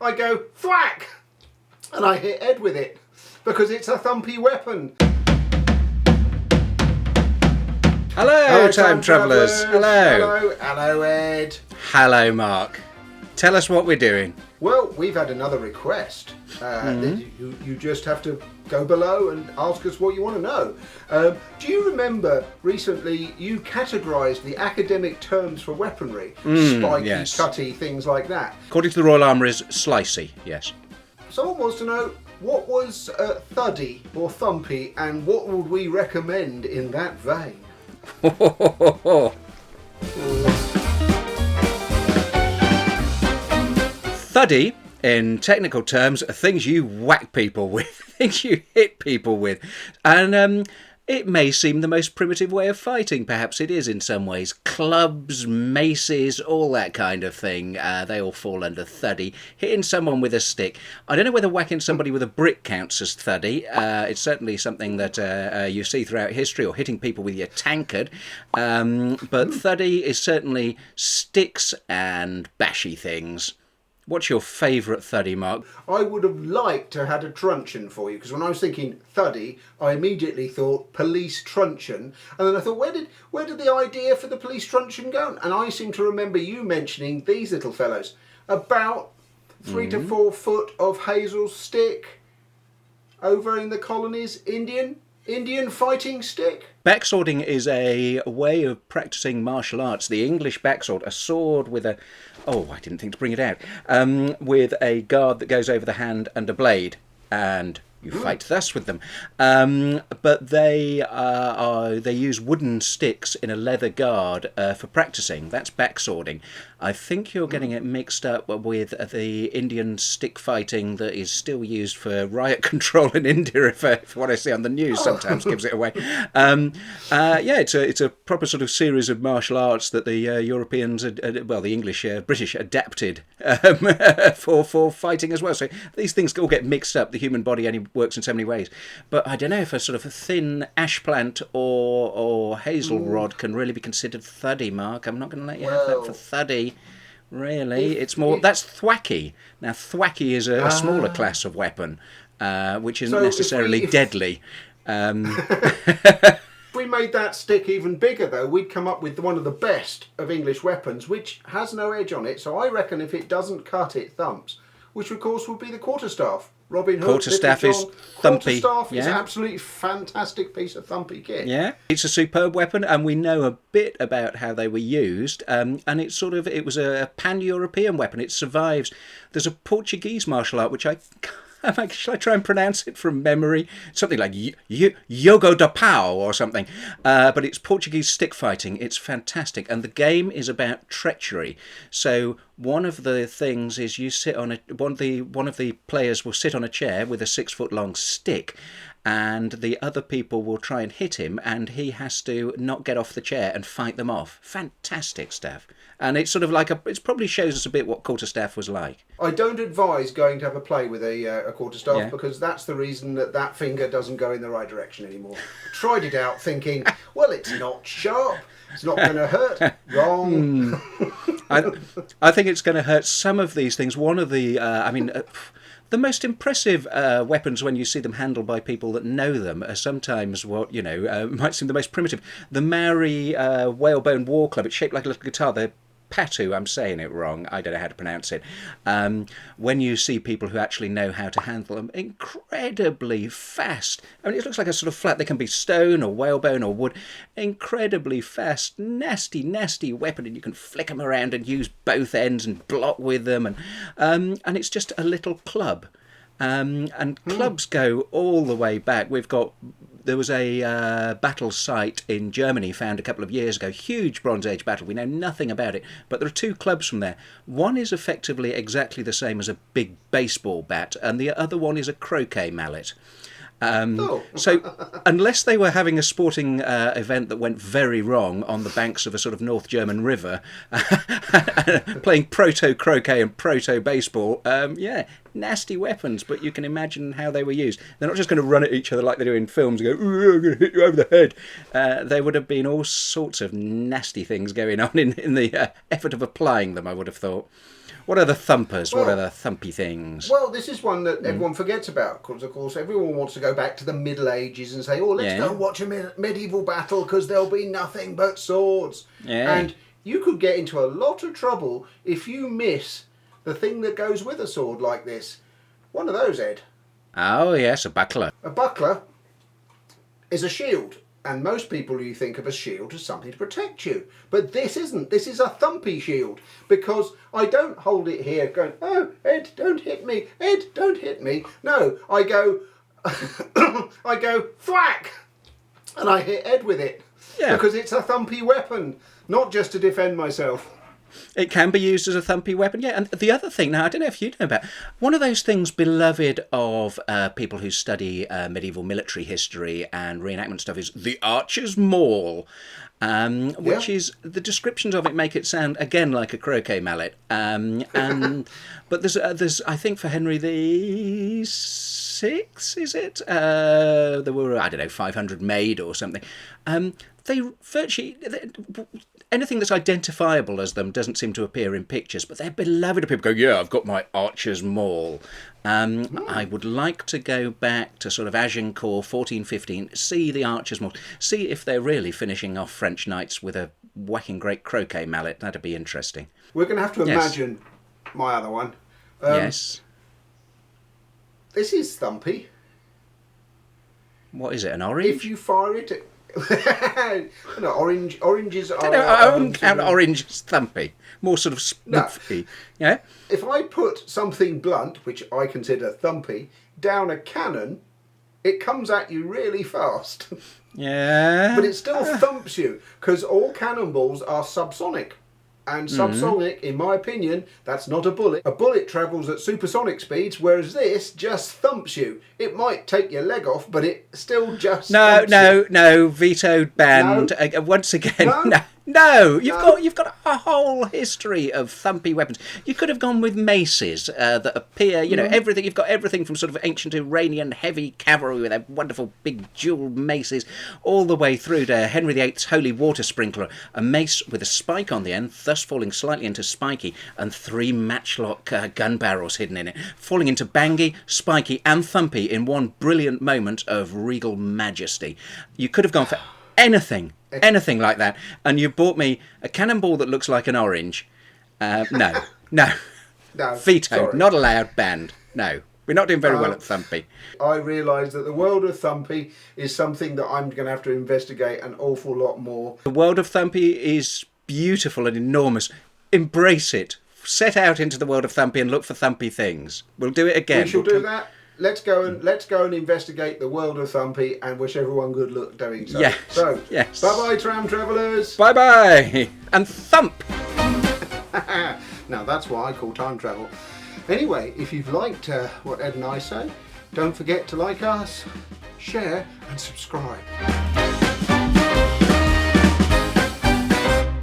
I go, thwack! And I hit Ed with it, because it's a thumpy weapon. Hello, time travellers. Hello. Hello, Ed. Hello, Mark. Tell us what we're doing. Well, we've had another request. You just have to go below and ask us what you want to know. Do you remember recently you categorised the academic terms for weaponry? Spiky, yes. cutty, things like that. According to the Royal Armouries, slicey, yes. Someone wants to know, what was thuddy or thumpy, and what would we recommend in that vein? Thuddy, in technical terms, are things you whack people with, things you hit people with. And it may seem the most primitive way of fighting. Perhaps it is in some ways. Clubs, maces, all that kind of thing. They all fall under thuddy. Hitting someone with a stick. I don't know whether whacking somebody with a brick counts as thuddy. It's certainly something that you see throughout history, or hitting people with your tankard. But thuddy is certainly sticks and bashy things. What's your favourite thuddy, Mark? I would have liked to have had a truncheon for you, because when I was thinking thuddy, I immediately thought police truncheon, and then I thought, where did the idea for the police truncheon go? And I seem to remember you mentioning these little fellows, about 3 to 4 foot of hazel stick, over in the colonies, Indian fighting stick. Backswording is a way of practising martial arts. The English backsword, a sword with a... Oh, I didn't think to bring it out. With a guard that goes over the hand and a blade. And you fight thus with them. But they use wooden sticks in a leather guard for practising. That's backswording. I think you're getting it mixed up with the Indian stick fighting that is still used for riot control in India, if what I see on the news sometimes gives it away. It's a proper sort of series of martial arts that the Europeans, the English, British adapted for fighting as well. So these things all get mixed up. The human body only works in so many ways. But I don't know if a sort of a thin ash plant or hazel rod can really be considered thuddy, Mark. I'm not going to let you have that for thuddy. Really, that's thwacky. Now, thwacky is a smaller class of weapon, which isn't necessarily deadly. If we made that stick even bigger, though, we'd come up with one of the best of English weapons, which has no edge on it. So I reckon if it doesn't cut, it thumps, which of course would be the quarterstaff. Robin Hood, Quarterstaff is thumpy. Quarterstaff is an absolutely fantastic piece of thumpy kit. Yeah, it's a superb weapon, and we know a bit about how they were used. And it was a pan-European weapon. It survives. There's a Portuguese martial art which shall I try and pronounce it from memory? Something like Yogo da Pau or something. But it's Portuguese stick fighting. It's fantastic. And the game is about treachery. So one of the things is you sit on one of the players will sit on a chair with a 6-foot long stick, and the other people will try and hit him, and he has to not get off the chair and fight them off. Fantastic stuff. And it's sort of like it probably shows us a bit what quarterstaff was like. I don't advise going to have a play with a quarterstaff, because that's the reason that finger doesn't go in the right direction anymore. Tried it out thinking, well, it's not sharp, it's not going to hurt. Wrong. I think it's going to hurt some of these things. One of the, the most impressive weapons when you see them handled by people that know them are sometimes what, might seem the most primitive. The Maori whalebone war club, it's shaped like a little guitar. They're Pt-2, I'm saying it wrong, I don't know how to pronounce it. When you see people who actually know how to handle them, incredibly fast. I mean, it looks like a sort of flat, they can be stone or whalebone or wood. Incredibly fast, nasty, nasty weapon, and you can flick them around and use both ends and block with them. And it's just a little club. And clubs go all the way back. There was a battle site in Germany found a couple of years ago, huge Bronze Age battle. We know nothing about it, but there are 2 clubs from there. One is effectively exactly the same as a big baseball bat, and the other one is a croquet mallet. So unless they were having a sporting event that went very wrong on the banks of a sort of North German river, playing proto-croquet and proto-baseball, nasty weapons, but you can imagine how they were used. They're not just going to run at each other like they do in films and go, "Ooh, I'm going to hit you over the head." There would have been all sorts of nasty things going on in the effort of applying them, I would have thought. What are the thumpers? What Well- are the thumpy things? Well, this is one that everyone forgets about because, of course, everyone wants to go back to the Middle Ages and say, "Oh, let's Yeah. go and watch a medieval battle because there'll be nothing but swords." Yeah. And you could get into a lot of trouble if you miss the thing that goes with a sword like this. One of those, Ed. Oh, yes, a buckler. A buckler is a shield. And most people, you think of a shield as something to protect you. But this isn't. This is a thumpy shield. Because I don't hold it here going, "Oh, Ed, don't hit me. Ed, don't hit me." No, I go, I go, thwack! And I hit Ed with it. Yeah. Because it's a thumpy weapon. Not just to defend myself. It can be used as a thumpy weapon, yeah. And the other thing, now I don't know if you know about, one of those things beloved of people who study medieval military history and reenactment stuff is the Archer's Maul, which is, the descriptions of it make it sound again like a croquet mallet. But there's I think for Henry VI, is it? There were, I don't know, 500 made or something. They virtually, anything that's identifiable as them doesn't seem to appear in pictures, but they're beloved. People go, "Yeah, I've got my Archer's Maul." I would like to go back to sort of Agincourt, 1415, see the Archer's Maul, see if they're really finishing off French knights with a whacking great croquet mallet. That'd be interesting. We're going to have to Yes. imagine my other one. Yes. This is thumpy. What is it, an orange? If you fire it at... no, oranges are... I wouldn't count orange as thumpy. More sort of spoofy. Yeah? If I put something blunt, which I consider thumpy, down a cannon, it comes at you really fast. Yeah. But it still thumps you, because all cannonballs are subsonic. And subsonic, in my opinion, that's not a bullet. A bullet travels at supersonic speeds, whereas this just thumps you. It might take your leg off, but it still just thumps you. No, vetoed, banned. Once again, no. You've got a whole history of thumpy weapons. You could have gone with maces that appear, everything. You've got everything from sort of ancient Iranian heavy cavalry with their wonderful big jewelled maces, all the way through to Henry VIII's holy water sprinkler, a mace with a spike on the end, thus falling slightly into spiky, and 3 matchlock gun barrels hidden in it, falling into bangy, spiky, and thumpy in one brilliant moment of regal majesty. You could have gone for anything like that, and you bought me a cannonball that looks like an orange. No, vetoed, sorry. not allowed, banned. No, we're not doing very well at thumpy. I realise that the world of thumpy is something that I'm going to have to investigate an awful lot more. The world of thumpy is beautiful and enormous. Embrace it. Set out into the world of thumpy and look for thumpy things. We'll do it again. We shall do that. Let's go and investigate the world of thumpy and wish everyone good luck doing so. Yes. So, yes. Bye-bye, tram travellers. Bye-bye. And thump. Now, that's what I call time travel. Anyway, if you've liked what Ed and I say, don't forget to like us, share and subscribe.